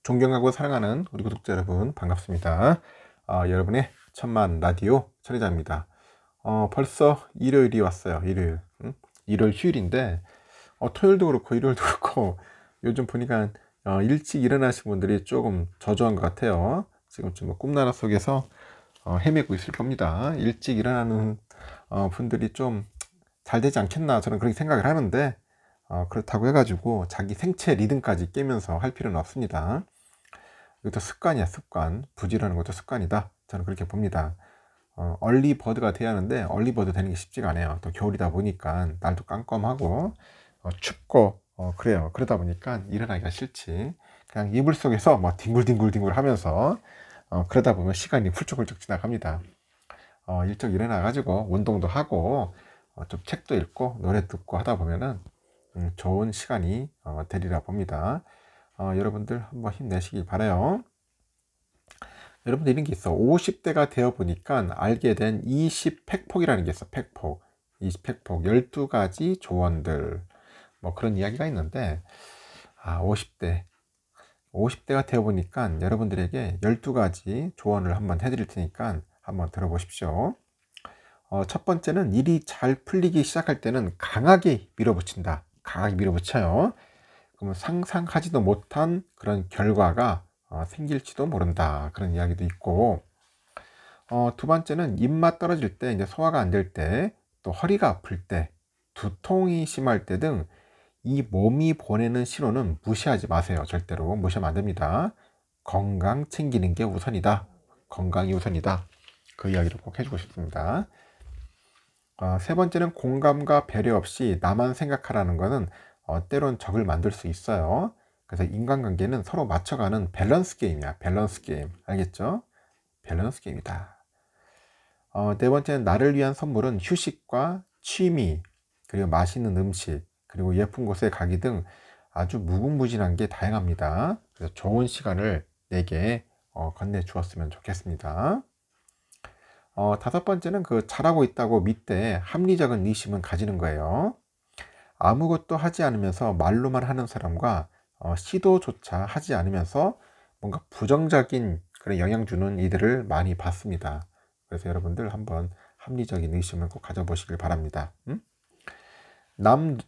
존경하고 사랑하는 우리 구독자 여러분 반갑습니다. 여러분의 천만 라디오 천혜자입니다. 벌써 일요일이 왔어요. 일요일 휴일인데 토요일도 그렇고 일요일도 그렇고 요즘 보니까 일찍 일어나신 분들이 조금 저조한 것 같아요. 지금쯤 뭐 꿈나라 속에서 헤매고 있을 겁니다. 일찍 일어나는 분들이 좀 잘 되지 않겠나 저는 그렇게 생각을 하는데 그렇다고 해가지고 자기 생체 리듬까지 깨면서 할 필요는 없습니다. 이것도 습관이야, 습관. 부지런한 것도 습관이다. 저는 그렇게 봅니다. 얼리버드가 돼야 하는데 얼리버드 되는 게 쉽지가 않아요. 또 겨울이다 보니까 날도 깜깜하고 춥고 그래요. 그러다 보니까 일어나기가 싫지. 그냥 이불 속에서 뭐 뒹굴뒹굴 하면서 그러다 보면 시간이 훌쩍훌쩍 지나갑니다. 일찍 일어나 가지고 운동도 하고 좀 책도 읽고 노래 듣고 하다 보면은 좋은 시간이 되리라 봅니다. 여러분들 한번 힘내시길 바라요. 여러분들 이런 게 있어. 50대가 되어 보니까 알게 된 20팩폭이라는 게 있어. 팩폭. 20팩폭 12가지 조언들. 뭐 그런 이야기가 있는데 50대가 되어 보니까 여러분들에게 12가지 조언을 한번 해드릴 테니까 한번 들어보십시오. 첫 번째는 일이 잘 풀리기 시작할 때는 강하게 밀어붙인다. 강하게 밀어붙여요. 그러면 상상하지도 못한 그런 결과가 생길지도 모른다. 그런 이야기도 있고, 두 번째는 입맛 떨어질 때, 이제 소화가 안 될 때, 또 허리가 아플 때, 두통이 심할 때 등 이 몸이 보내는 신호는 무시하지 마세요. 절대로 무시하면 안 됩니다. 건강 챙기는 게 우선이다. 건강이 우선이다. 그 이야기를 꼭 해주고 싶습니다. 세 번째는 공감과 배려 없이 나만 생각하라는 것은 때론 적을 만들 수 있어요. 그래서 인간관계는 서로 맞춰가는 밸런스 게임이야. 밸런스 게임. 알겠죠? 밸런스 게임이다. 네 번째는 나를 위한 선물은 휴식과 취미, 그리고 맛있는 음식, 그리고 예쁜 곳에 가기 등 아주 무궁무진한 게 다양합니다. 그래서 좋은 시간을 내게 건네주었으면 좋겠습니다. 다섯 번째는 그 잘하고 있다고 믿되 합리적인 의심은 가지는 거예요. 아무것도 하지 않으면서 말로만 하는 사람과 시도조차 하지 않으면서 뭔가 부정적인 그런 영향 주는 이들을 많이 봤습니다. 그래서 여러분들 한번 합리적인 의심을 꼭 가져보시길 바랍니다.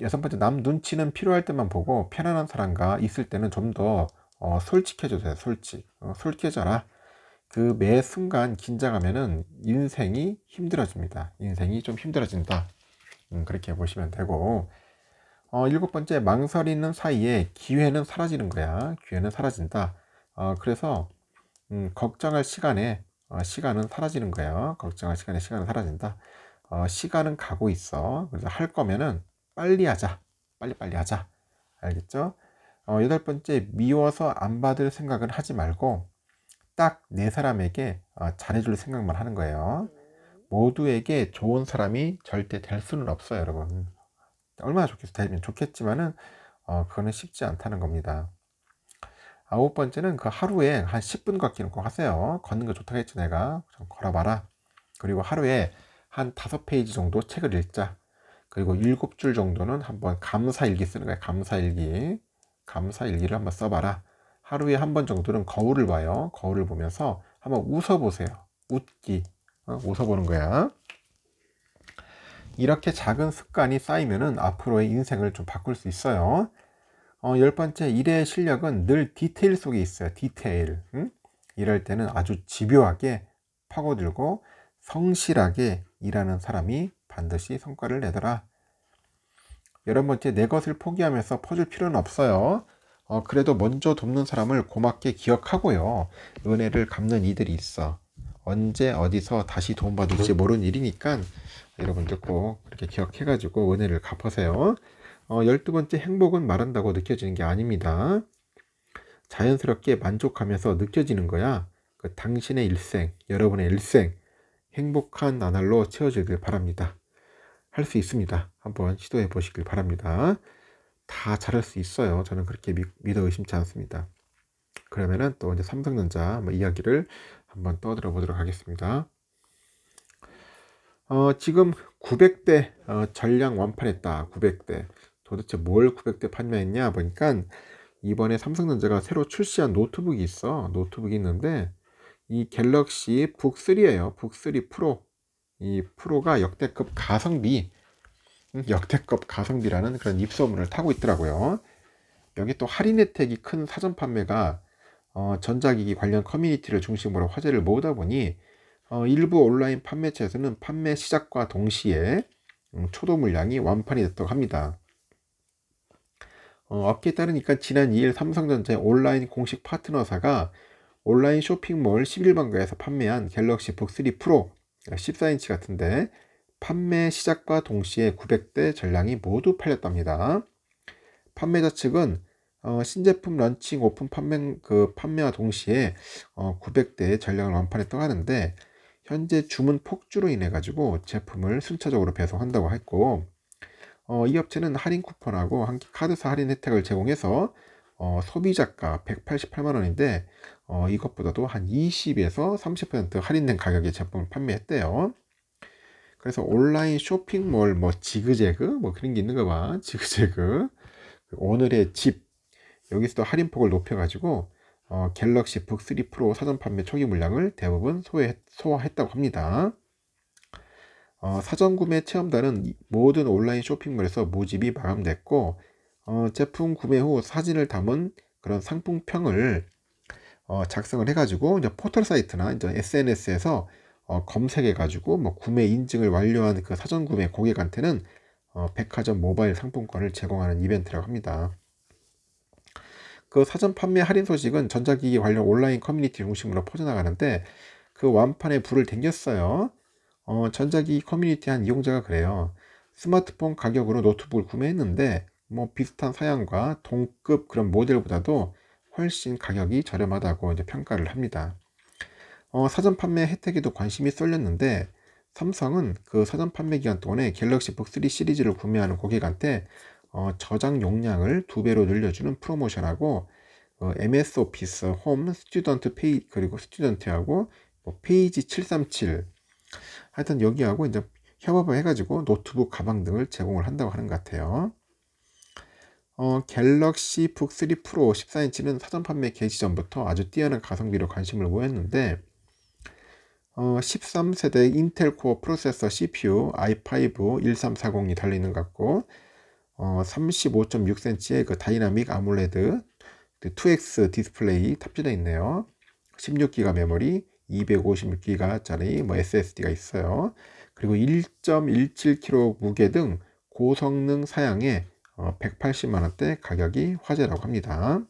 여섯 번째, 남 눈치는 필요할 때만 보고 편안한 사람과 있을 때는 좀 더 솔직해져야 돼요. 솔직해져라. 그 매 순간 긴장하면은 인생이 힘들어집니다. 인생이 좀 힘들어진다. 그렇게 보시면 되고, 일곱 번째, 망설이는 사이에 기회는 사라지는 거야. 기회는 사라진다. 그래서 걱정할 시간에 시간은 사라지는 거예요. 걱정할 시간에 시간은 사라진다. 시간은 가고 있어. 그래서 할 거면은 빨리 하자. 빨리빨리 하자. 알겠죠? 여덟 번째, 미워서 안 받을 생각은 하지 말고 딱 네 사람에게 잘해줄 생각만 하는 거예요. 모두에게 좋은 사람이 절대 될 수는 없어요, 여러분. 얼마나 되면 좋겠지만은 그거는 쉽지 않다는 겁니다. 아홉 번째는 그 하루에 한 10분 걷기는 꼭 하세요. 걷는 거 좋다고 했죠, 내가. 좀 걸어봐라. 그리고 하루에 한 5페이지 정도 책을 읽자. 그리고 7줄 정도는 한번 감사일기 쓰는 거예요. 감사일기를 한번 써봐라. 하루에 한 번 정도는 거울을 봐요. 거울을 보면서 한번 웃어보세요. 웃어보는 거야. 이렇게 작은 습관이 쌓이면은 앞으로의 인생을 좀 바꿀 수 있어요. 열 번째, 일의 실력은 늘 디테일 속에 있어요. 디테일. 일할 때는 아주 집요하게 파고들고 성실하게 일하는 사람이 반드시 성과를 내더라. 열한 번째, 내 것을 포기하면서 퍼줄 필요는 없어요. 그래도 먼저 돕는 사람을 고맙게 기억하고요. 은혜를 갚는 이들이 있어. 언제 어디서 다시 도움받을지 모르는 일이니까 여러분들 꼭 그렇게 기억해가지고 은혜를 갚으세요. 12번째, 행복은 말한다고 느껴지는 게 아닙니다. 자연스럽게 만족하면서 느껴지는 거야. 당신의 일생, 여러분의 일생 행복한 나날로 채워지길 바랍니다. 할 수 있습니다. 한번 시도해 보시길 바랍니다. 다 잘할 수 있어요. 저는 그렇게 믿어 의심치 않습니다. 그러면은 또 이제 삼성전자 이야기를 한번 떠들어 보도록 하겠습니다. 지금 900대 전량 완판했다. 900대. 도대체 뭘 900대 판매했냐 보니까 이번에 삼성전자가 새로 출시한 노트북이 있어. 노트북이 있는데 이 갤럭시 북3예요. 북3 프로. 이 프로가 역대급 가성비라는 그런 입소문을 타고 있더라고요. 여기 또 할인 혜택이 큰 사전 판매가 전자기기 관련 커뮤니티를 중심으로 화제를 모으다 보니 일부 온라인 판매처에서는 판매 시작과 동시에 초도 물량이 완판이 됐다고 합니다. 업계에 따르니까 지난 2일 삼성전자의 온라인 공식 파트너사가 온라인 쇼핑몰 11번가에서 판매한 갤럭시 북3 프로 14인치 같은데 판매 시작과 동시에 900대 전량이 모두 팔렸답니다. 판매자 측은 신제품 런칭 오픈 판매와 동시에 900대 전량을 완판했다고 하는데 현재 주문 폭주로 인해 가지고 제품을 순차적으로 배송한다고 했고 이 업체는 할인 쿠폰하고 한끼 카드사 할인 혜택을 제공해서 소비자가 188만 원인데 이것보다도 한 20에서 30% 할인된 가격에 제품을 판매했대요. 그래서 온라인 쇼핑몰 뭐 지그재그 뭐 그런 게 있는가 봐. 지그재그 오늘의 집 여기서도 할인폭을 높여가지고 갤럭시 북3 프로 사전 판매 초기 물량을 대부분 소화했다고 합니다. 사전 구매 체험단은 모든 온라인 쇼핑몰에서 모집이 마감됐고 제품 구매 후 사진을 담은 그런 상품평을 작성을 해가지고 이제 포털 사이트나 이제 SNS에서 검색해가지고 뭐 구매 인증을 완료한 그 사전 구매 고객한테는 백화점 모바일 상품권을 제공하는 이벤트라고 합니다. 그 사전 판매 할인 소식은 전자기기 관련 온라인 커뮤니티 중심으로 퍼져나가는데 그 완판에 불을 댕겼어요. 전자기기 커뮤니티 한 이용자가 그래요. 스마트폰 가격으로 노트북을 구매했는데 뭐 비슷한 사양과 동급 그런 모델보다도 훨씬 가격이 저렴하다고 이제 평가를 합니다. 사전 판매 혜택에도 관심이 쏠렸는데 삼성은 그 사전 판매 기간 동안에 갤럭시 북3 시리즈를 구매하는 고객한테 저장 용량을 2배로 늘려주는 프로모션하고 MS 오피스, 홈, 스튜던트 페이지 그리고 스튜던트하고 뭐 페이지 737 하여튼 여기하고 이제 협업을 해가지고 노트북 가방 등을 제공을 한다고 하는 것 같아요. 갤럭시 북3 프로 14인치는 사전 판매 개시 전부터 아주 뛰어난 가성비로 관심을 모였는데 13세대 인텔 코어 프로세서 CPU i5 1340이 달려있는 것 같고 35.6cm의 그 다이나믹 아몰레드 2X 디스플레이 탑재되어 있네요. 16기가 메모리 256기가짜리 뭐 SSD가 있어요. 그리고 1.17kg 무게 등 고성능 사양에 180만원대 가격이 화제라고 합니다.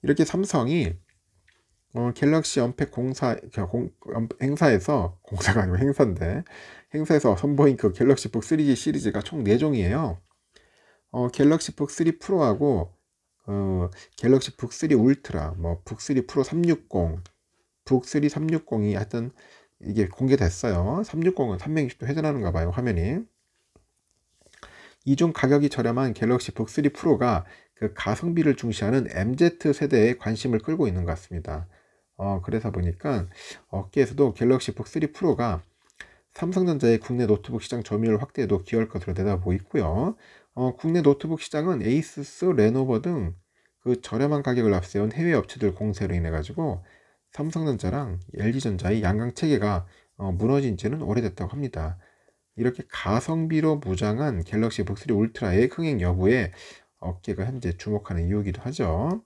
이렇게 삼성이 갤럭시 언팩 행사에서 공사가 아니고 행사인데 행사에서 선보인 그 갤럭시 북 3G 시리즈가 총 4종이에요. 갤럭시 북 3 프로하고 갤럭시 북 3 울트라, 뭐 북 3 프로 360, 북 3 360이 하여튼 이게 공개됐어요. 360은 360도 회전하는가 봐요, 화면이. 이중 가격이 저렴한 갤럭시 북 3 프로가 그 가성비를 중시하는 MZ 세대에 관심을 끌고 있는 것 같습니다. 그래서 보니까 업계에서도 갤럭시 북 3 프로가 삼성전자의 국내 노트북 시장 점유율 확대에도 기여할 것으로 내다보고 있고요. 국내 노트북 시장은 에이수스, 레노버 등 그 저렴한 가격을 앞세운 해외 업체들 공세로 인해 가지고 삼성전자랑 LG전자의 양강 체계가 무너진 지는 오래됐다고 합니다. 이렇게 가성비로 무장한 갤럭시 북 3 울트라의 흥행 여부에 업계가 현재 주목하는 이유이기도 하죠.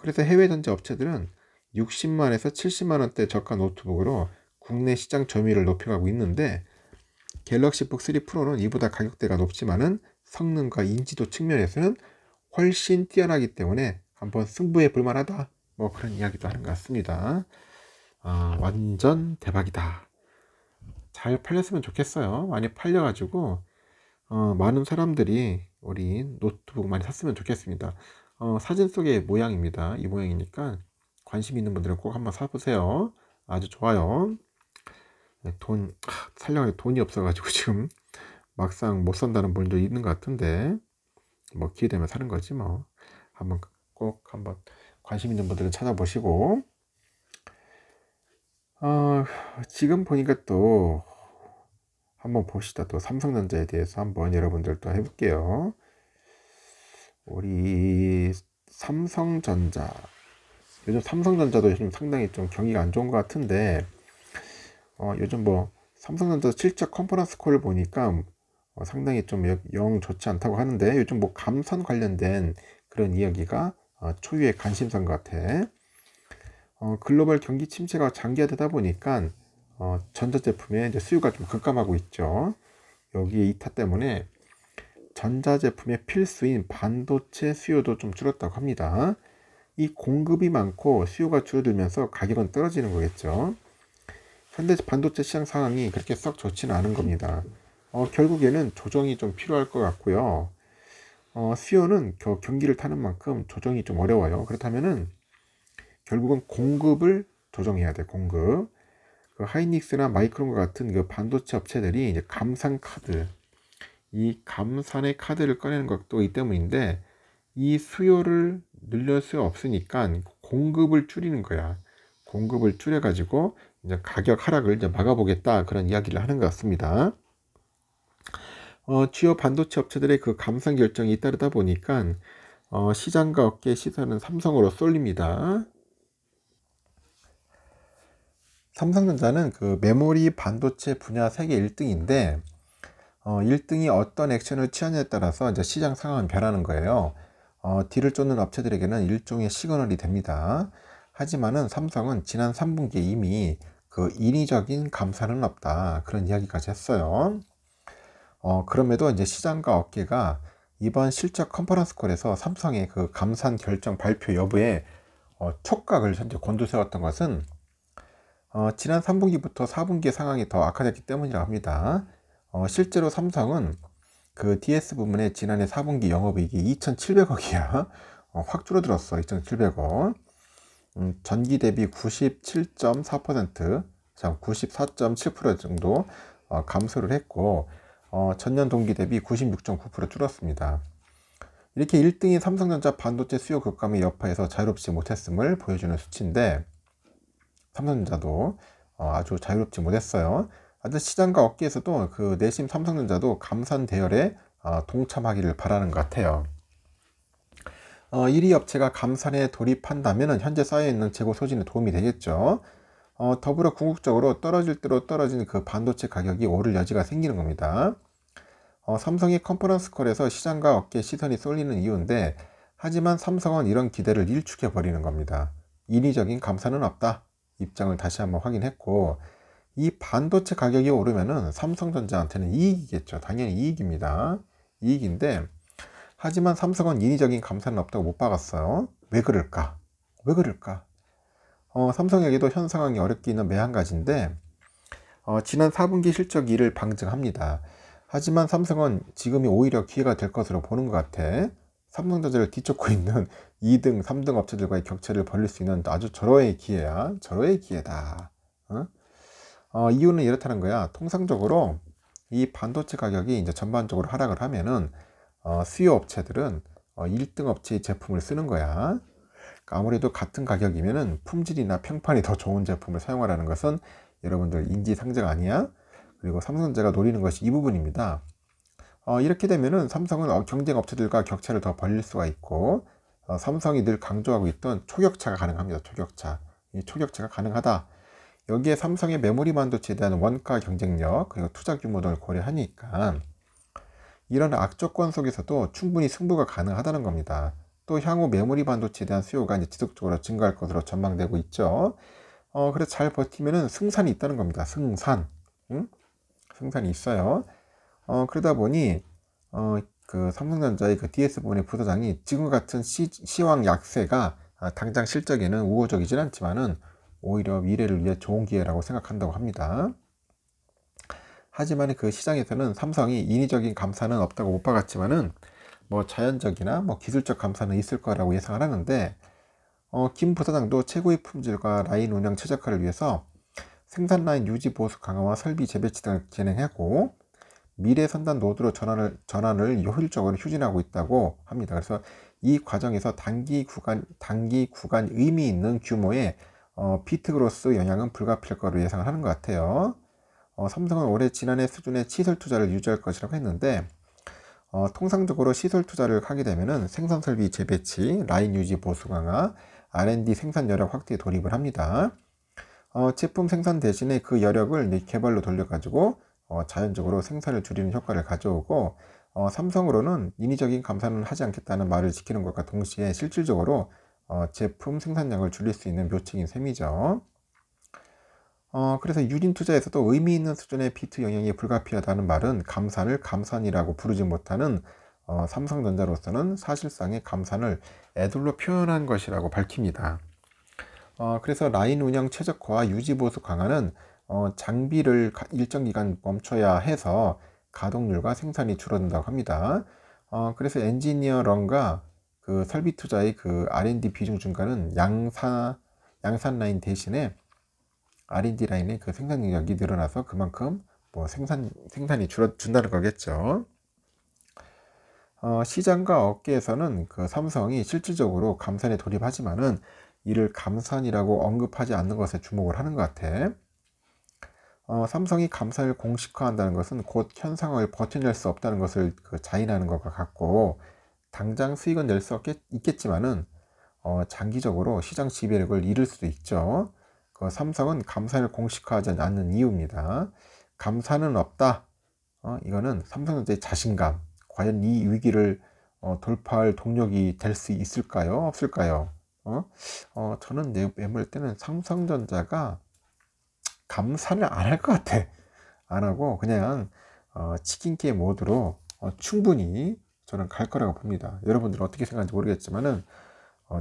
그래서 해외 전자 업체들은 60만에서 70만원대 저가 노트북으로 국내 시장 점유율을 높여가고 있는데 갤럭시 북 3 프로는 이보다 가격대가 높지만은 성능과 인지도 측면에서는 훨씬 뛰어나기 때문에 한번 승부해 볼 만하다, 뭐 그런 이야기도 하는 것 같습니다. 완전 대박이다. 잘 팔렸으면 좋겠어요. 많이 팔려가지고 많은 사람들이 우리 노트북 많이 샀으면 좋겠습니다. 사진 속의 모양입니다. 이 모양이니까 관심 있는 분들은 꼭 한번 사보세요. 아주 좋아요. 네, 살려고 돈이 없어가지고 지금 막상 못 산다는 분도 있는 것 같은데 뭐 기회되면 사는 거지 뭐. 꼭 한번 관심 있는 분들은 찾아보시고 지금 보니까 또 한번 봅시다. 또 삼성전자에 대해서 한번 여러분들 또 해볼게요. 우리 삼성전자, 요즘 삼성전자도 요즘 상당히 좀 경기가 안 좋은 것 같은데, 요즘 뭐 삼성전자 실적 컨퍼런스 콜을 보니까 상당히 좀 영 좋지 않다고 하는데, 요즘 뭐 감산 관련된 그런 이야기가 초유의 관심사인 것 같아. 글로벌 경기 침체가 장기화되다 보니까 전자제품의 이제 수요가 좀 급감하고 있죠. 여기 이 탓 때문에 전자제품의 필수인 반도체 수요도 좀 줄었다고 합니다. 이 공급이 많고 수요가 줄어들면서 가격은 떨어지는 거겠죠. 현대 반도체 시장 상황이 그렇게 썩 좋지는 않은 겁니다. 결국에는 조정이 좀 필요할 것 같고요. 수요는 경기를 타는 만큼 조정이 좀 어려워요. 그렇다면은 결국은 공급을 조정해야 돼. 공급. 그 하이닉스나 마이크론과 같은 그 반도체 업체들이 이제 감산 카드, 이 감산의 카드를 꺼내는 것도 이 때문인데, 이 수요를 늘릴 수 없으니까 공급을 줄이는 거야. 공급을 줄여가지고 이제 가격 하락을 이제 막아보겠다, 그런 이야기를 하는 것 같습니다. 주요 반도체 업체들의 그 감산 결정이 잇따르다 보니까 시장과 업계 시선은 삼성으로 쏠립니다. 삼성전자는 그 메모리 반도체 분야 세계 1등인데 1등이 어떤 액션을 취하냐에 따라서 이제 시장 상황은 변하는 거예요. 뒤를 쫓는 업체들에게는 일종의 시그널이 됩니다. 하지만은 삼성은 지난 3분기에 이미 그 인위적인 감산은 없다, 그런 이야기까지 했어요. 그럼에도 이제 시장과 업계가 이번 실적 컨퍼런스 콜에서 삼성의 그 감산 결정 발표 여부에 촉각을 현재 곤두세웠던 것은 지난 3분기부터 4분기의 상황이 더 악화됐기 때문이라고 합니다. 실제로 삼성은 그 DS 부문의 지난해 4분기 영업이익이 2,700억이야. 확 줄어들었어. 2,700억. 전기 대비 97.4%, 94.7% 정도 감소를 했고, 전년 동기 대비 96.9% 줄었습니다. 이렇게 1등인 삼성전자 반도체 수요 급감의 여파에서 자유롭지 못했음을 보여주는 수치인데, 삼성전자도 아주 자유롭지 못했어요. 하여튼 시장과 업계에서도 그 내심 삼성전자도 감산 대열에 동참하기를 바라는 것 같아요. 1위 업체가 감산에 돌입한다면 현재 쌓여있는 재고 소진에 도움이 되겠죠. 더불어 궁극적으로 떨어질 대로 떨어진 그 반도체 가격이 오를 여지가 생기는 겁니다. 삼성이 컨퍼런스 콜에서 시장과 업계 시선이 쏠리는 이유인데, 하지만 삼성은 이런 기대를 일축해 버리는 겁니다. 인위적인 감산은 없다, 입장을 다시 한번 확인했고, 이 반도체 가격이 오르면은 삼성전자한테는 이익이겠죠. 당연히 이익입니다. 이익인데, 하지만 삼성은 인위적인 감산은 없다고 못 박았어요. 왜 그럴까? 왜 그럴까? 삼성에게도 현 상황이 어렵게 있는 매 한 가지인데, 지난 4분기 실적 1을 방증합니다. 하지만 삼성은 지금이 오히려 기회가 될 것으로 보는 것 같아. 삼성전자를 뒤쫓고 있는 2등, 3등 업체들과의 격차를 벌릴 수 있는 아주 절호의 기회야. 절호의 기회다. 이유는 이렇다는 거야. 통상적으로 이 반도체 가격이 이제 전반적으로 하락을 하면은 수요 업체들은 1등 업체의 제품을 쓰는 거야. 그러니까 아무래도 같은 가격이면은 품질이나 평판이 더 좋은 제품을 사용하라는 것은 여러분들 인지상정 아니야? 그리고 삼성전자가 노리는 것이 이 부분입니다. 이렇게 되면은 삼성은 경쟁 업체들과 격차를 더 벌릴 수가 있고, 삼성이 늘 강조하고 있던 초격차가 가능합니다. 초격차. 이 초격차가 가능하다. 여기에 삼성의 메모리 반도체에 대한 원가 경쟁력, 그리고 투자 규모 등을 고려하니까 이런 악조건 속에서도 충분히 승부가 가능하다는 겁니다. 또 향후 메모리 반도체에 대한 수요가 이제 지속적으로 증가할 것으로 전망되고 있죠. 그래서 잘 버티면은 승산이 있다는 겁니다. 승산. 응? 승산이 있어요. 그러다 보니 그 삼성전자의 그 DS 부분의 부사장이 지금 같은 시황 약세가 당장 실적에는 우호적이진 않지만은 오히려 미래를 위해 좋은 기회라고 생각한다고 합니다. 하지만 그 시장에서는 삼성이 인위적인 감산은 없다고 못 박았지만은 뭐 자연적이나 뭐 기술적 감산은 있을 거라고 예상을 하는데, 김 부사장도 최고의 품질과 라인 운영 최적화를 위해서 생산 라인 유지 보수 강화와 설비 재배치 등을 진행하고 미래 선단 노드로 전환을 효율적으로 추진하고 있다고 합니다. 그래서 이 과정에서 단기 구간 의미 있는 규모의 비트 그로스 영향은 불가피할 거로 예상을 하는 것 같아요. 삼성은 올해 지난해 수준의 시설 투자를 유지할 것이라고 했는데, 통상적으로 시설 투자를 하게 되면은 생산 설비 재배치, 라인 유지 보수 강화, R&D 생산 여력 확대에 돌입을 합니다. 제품 생산 대신에 그 여력을 이제 개발로 돌려가지고 자연적으로 생산을 줄이는 효과를 가져오고, 삼성으로는 인위적인 감산은 하지 않겠다는 말을 지키는 것과 동시에 실질적으로 제품 생산량을 줄일 수 있는 묘책인 셈이죠. 그래서 유진 투자에서도 의미 있는 수준의 비트 영향이 불가피하다는 말은 감산을 감산이라고 부르지 못하는 삼성전자로서는 사실상의 감산을 애들로 표현한 것이라고 밝힙니다. 그래서 라인 운영 최적화와 유지 보수 강화는 장비를 일정 기간 멈춰야 해서 가동률과 생산이 줄어든다고 합니다. 그래서 엔지니어런과 그 설비 투자의 그 R&D 비중 증가는 양산 라인 대신에 R&D 라인의 그 생산 능력이 늘어나서 그만큼 뭐 생산이 줄어든다는 거겠죠. 시장과 업계에서는 그 삼성이 실질적으로 감산에 돌입하지만은 이를 감산이라고 언급하지 않는 것에 주목을 하는 것 같아. 삼성이 감산을 공식화한다는 것은 곧 현 상황을 버텨낼 수 없다는 것을 그 자인하는 것과 같고, 당장 수익은 낼 수 있겠지만은 장기적으로 시장 지배력을 잃을 수도 있죠. 그 삼성은 감산을 공식화하지 않는 이유입니다. 감산은 없다. 이거는 삼성전자의 자신감. 과연 이 위기를 돌파할 동력이 될 수 있을까요? 없을까요? 저는 볼 때는 삼성전자가 감산을 안 할 것 같아. 안 하고 그냥 치킨 게임 모드로 충분히 저는 갈 거라고 봅니다. 여러분들은 어떻게 생각하는지 모르겠지만은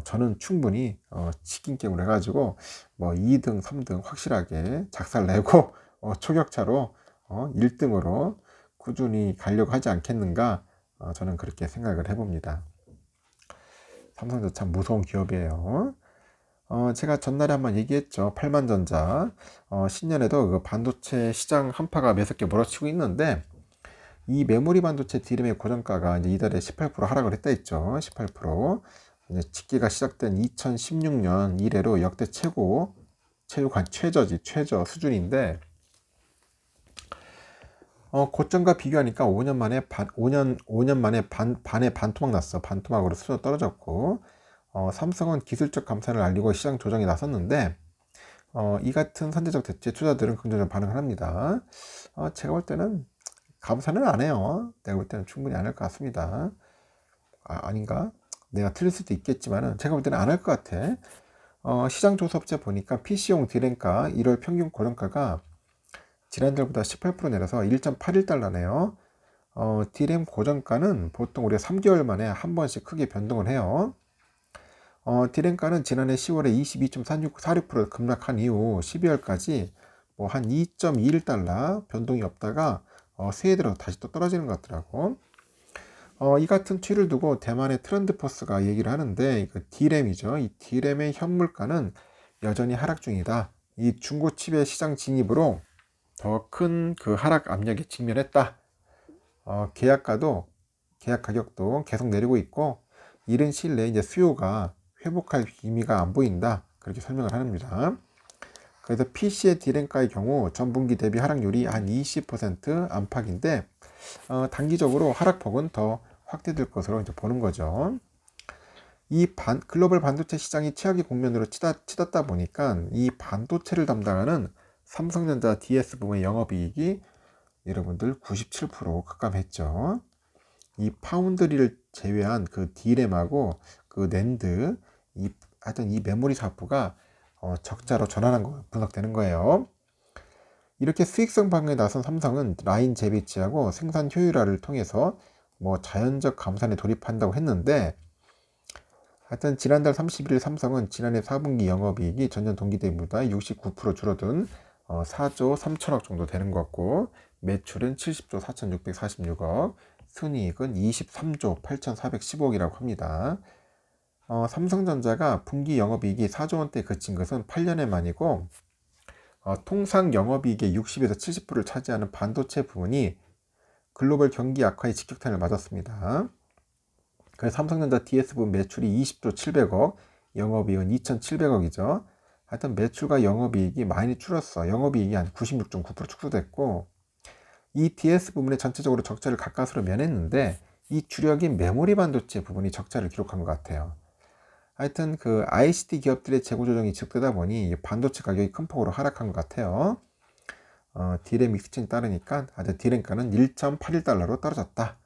저는 충분히 치킨 게임을 해가지고 뭐 2등, 3등 확실하게 작살내고 초격차로 1등으로 꾸준히 가려고 하지 않겠는가, 저는 그렇게 생각을 해봅니다. 삼성전자 참 무서운 기업이에요. 제가 전날에 한번 얘기했죠. 팔만전자. 신년에도 그 반도체 시장 한파가 매섭게 몰아치고 있는데, 이 메모리 반도체 D램의 고정가가 이제 이달에 18% 하락을 했다 했죠. 18%. 이제 집계가 시작된 2016년 이래로 역대 최저 수준인데, 고점과 비교하니까 5년 만에 반의 반토막 났어. 반토막으로 수준 떨어졌고, 삼성은 기술적 감산을 알리고 시장 조정에 나섰는데, 이 같은 선제적 대체 투자들은 긍정적 반응을 합니다. 제가 볼 때는 감산은 안 해요. 내가 볼 때는 충분히 안 할 것 같습니다. 아닌가? 내가 틀릴 수도 있겠지만은 제가 볼 때는 안 할 것 같아. 시장 조사업체 보니까 PC용 디램가 1월 평균 고정가가 지난달보다 18% 내려서 1.81달러네요. 디램 고정가는 보통 우리가 3개월 만에 한 번씩 크게 변동을 해요. 디램가는 지난해 10월에 22.46% 급락한 이후 12월까지 뭐 한 2.21달러 변동이 없다가 새해 들어 다시 또 떨어지는 것 같더라고. 이 같은 추이를 두고 대만의 트렌드포스가 얘기를 하는데, 이거 D램이죠. 이 D램의 현물가는 여전히 하락 중이다. 이 중고칩의 시장 진입으로 더 큰 그 하락 압력에 직면했다. 계약 가격도 계속 내리고 있고, 이른 시일 내에 이제 수요가 회복할 기미가 안 보인다. 그렇게 설명을 합니다. 그래서 PC의 D램가의 경우 전분기 대비 하락률이 한 20% 안팎인데, 단기적으로 하락폭은 더 확대될 것으로 이제 보는 거죠. 이 글로벌 반도체 시장이 최악의 국면으로 치닫다 보니까 이 반도체를 담당하는 삼성전자 DS 부문의 영업이익이 여러분들 97% 급감했죠. 이 파운드리를 제외한 그 D램하고 그 낸드, 하여튼 이 메모리 사업부가 적자로 분석되는 거예요. 이렇게 수익성 방어에 나선 삼성은 라인 재배치하고 생산 효율화를 통해서 뭐 자연적 감산에 돌입한다고 했는데, 하여튼 지난달 31일 삼성은 지난해 4분기 영업이익이 전년 동기 대비보다 69% 줄어든 4조 3천억 정도 되는 것 같고, 매출은 70조 4,646억, 순이익은 23조 8,415억이라고 합니다. 삼성전자가 분기 영업이익이 4조 원대에 그친 것은 8년의 만이고, 통상 영업이익의 60에서 70%를 차지하는 반도체 부문이 글로벌 경기 악화의 직격탄을 맞았습니다. 그래서 삼성전자 DS 부분 매출이 20조 700억, 영업이익은 2,700억이죠. 하여튼 매출과 영업이익이 많이 줄었어. 영업이익이 한 96.9% 축소됐고, 이 DS 부분에 전체적으로 적자를 가까스로 면했는데, 이 주력인 메모리 반도체 부분이 적자를 기록한 것 같아요. 하여튼 그 ICT 기업들의 재고 조정이 지속되다 보니 반도체 가격이 큰 폭으로 하락한 것 같아요. D램 익스체인지 따르니까 아주 D램가는 1.81달러로 떨어졌다.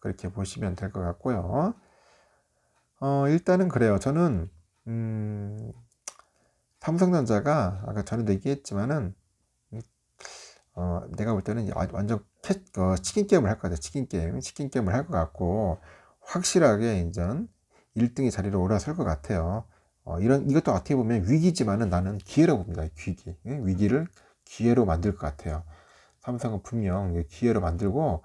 그렇게 보시면 될 것 같고요. 일단은 그래요. 저는 삼성전자가 아까 전에도 얘기했지만은 내가 볼 때는 완전 치킨 게임을 할 것 같아요. 치킨 게임을 할 것 같고 확실하게 인전 1등의 자리로 올라설 것 같아요. 이것도 어떻게 보면 위기지만은 나는 기회라고 봅니다. 위기를 기회로 만들 것 같아요. 삼성은 분명 기회로 만들고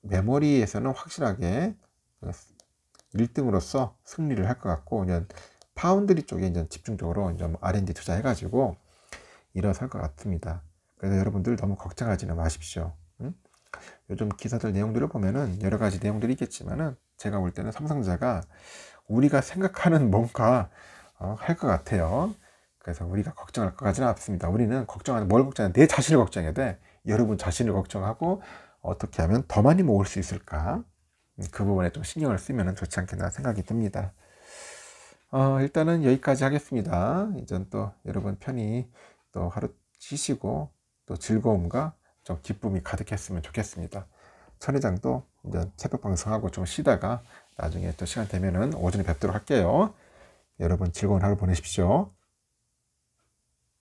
메모리에서는 확실하게 1등으로서 승리를 할 것 같고 그냥 파운드리 쪽에 이제 집중적으로 이제 R&D 투자해가지고 일어설 것 같습니다. 그래서 여러분들 너무 걱정하지는 마십시오. 응? 요즘 기사들 내용들을 보면은 여러 가지 내용들이 있겠지만은 제가 볼 때는 삼성전자가 우리가 생각하는 뭔가 할 것 같아요. 그래서 우리가 걱정할 것 같지는 않습니다. 우리는 뭘 걱정하냐? 내 자신을 걱정해야 돼. 여러분 자신을 걱정하고 어떻게 하면 더 많이 모을 수 있을까? 그 부분에 좀 신경을 쓰면 좋지 않겠나 생각이 듭니다. 일단은 여기까지 하겠습니다. 이젠 또 여러분 편히 또 하루 쉬시고 또 즐거움과 좀 기쁨이 가득했으면 좋겠습니다. 천 회장도 이제 새벽 방송하고 좀 쉬다가 나중에 또 시간 되면은 오전에 뵙도록 할게요. 여러분 즐거운 하루 보내십시오.